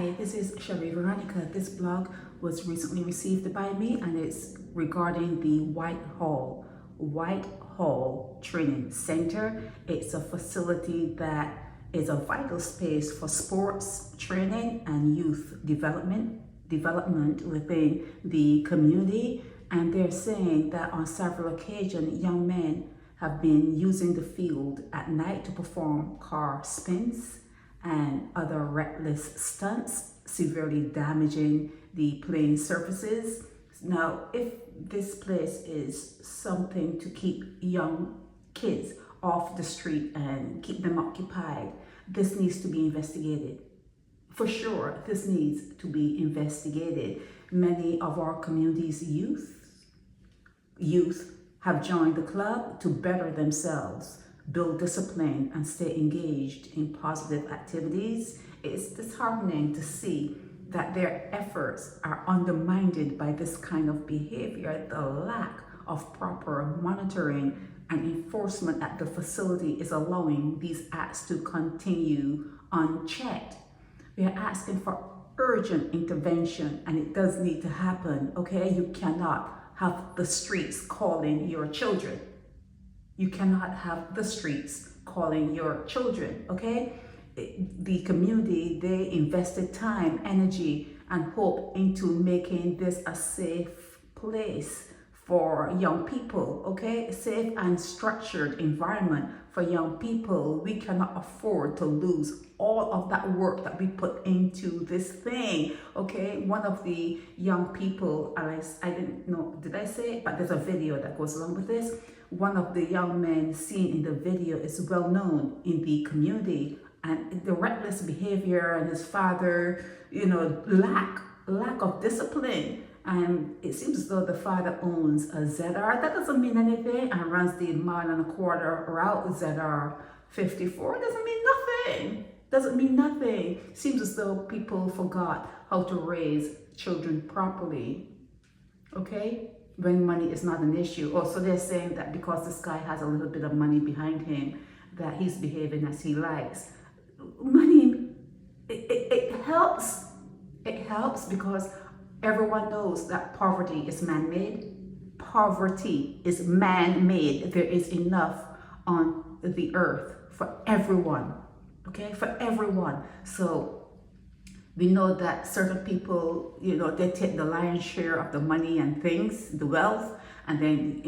Hi, this is Sherry Veronica. This blog was recently received by me and it's regarding the Whitehall Training Center. It's a facility that is a vital space for sports training and youth development within the community. And they're saying that on several occasions, young men have been using the field at night to perform car spins and other reckless stunts, severely damaging the playing surfaces. Now, if this place is something to keep young kids off the street and keep them occupied, this needs to be investigated. For sure, this needs to be investigated. Many of our community's youth have joined the club to better themselves, build discipline, and stay engaged in positive activities. It's disheartening to see that their efforts are undermined by this kind of behavior. The lack of proper monitoring and enforcement at the facility is allowing these acts to continue unchecked. We are asking for urgent intervention, and it does need to happen, okay? You cannot have the streets calling your children. You cannot have the streets calling your children, okay? The community, they invested time, energy, and hope into making this a safe place for young people, okay? A safe and structured environment for young people. We cannot afford to lose all of that work that we put into this thing, okay? One of the young people, I didn't know, did I say it? But there's a video that goes along with this. One of the young men seen in the video is well known in the community, and the reckless behavior and his father, lack of discipline. And it seems as though the father owns a ZR. That doesn't mean anything, and runs the mile-and-a-quarter route, ZR 54. Doesn't mean nothing. Seems as though people forgot how to raise children properly, okay? When money is not an issue. Also, they're saying that because this guy has a little bit of money behind him, that he's behaving as he likes. Money, it helps. It helps because everyone knows that poverty is man-made. Poverty is man-made. There is enough on the earth for everyone, okay? For everyone. So we know that certain people, they take the lion's share of the money and things, the wealth, and then,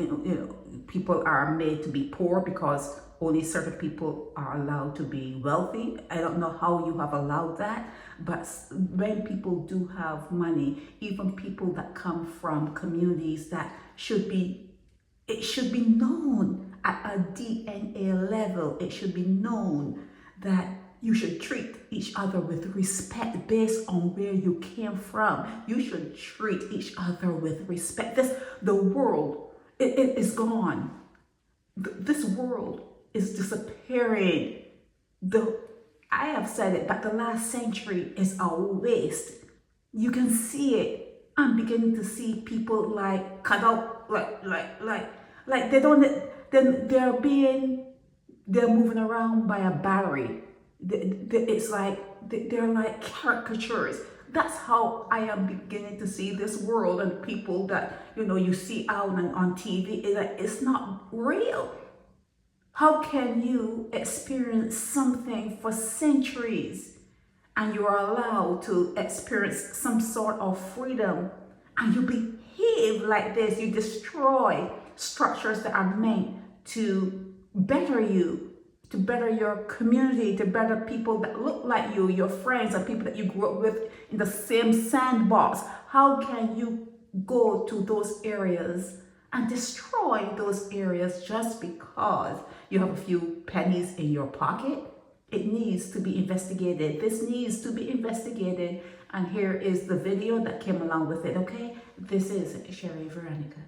people are made to be poor because only certain people are allowed to be wealthy. I don't know how you have allowed that, but when people do have money, even people that come from communities that it should be known at a DNA level, it should be known that you should treat each other with respect based on where you came from. You should treat each other with respect. The world, it is gone. This world is disappearing. I have said it, but the last century is a waste. You can see it. I'm beginning to see people cut out, like they don't. They're moving around by a battery. It's like they're like caricatures. That's how I am beginning to see this world, and people that you see out on TV. It's not real. How can you experience something for centuries and you are allowed to experience some sort of freedom, and you behave like this? You destroy structures that are meant to better you, to better your community, to better people that look like you, your friends, and people that you grew up with in the same sandbox. How can you go to those areas and destroy those areas just because you have a few pennies in your pocket? It needs to be investigated. This needs to be investigated. And here is the video that came along with it, okay? This is Sherry Veronica.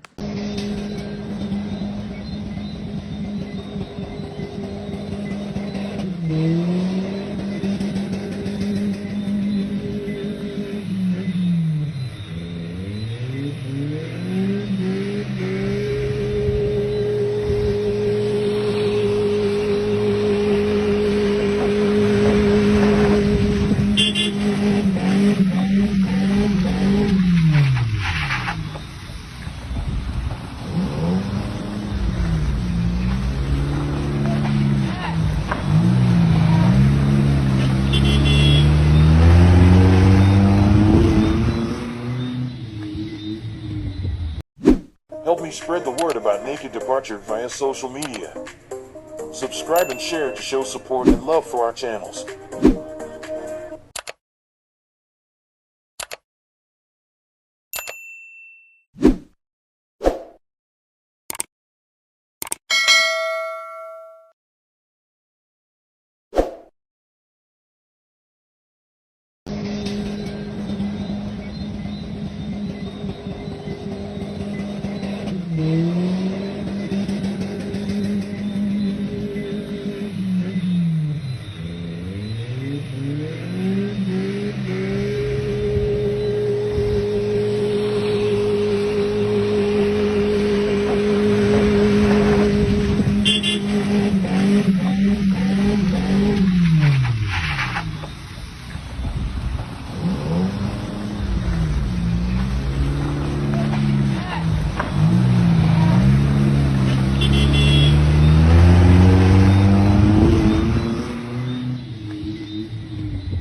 Please spread the word about Naked Departure via social media. Subscribe and share to show support and love for our channels.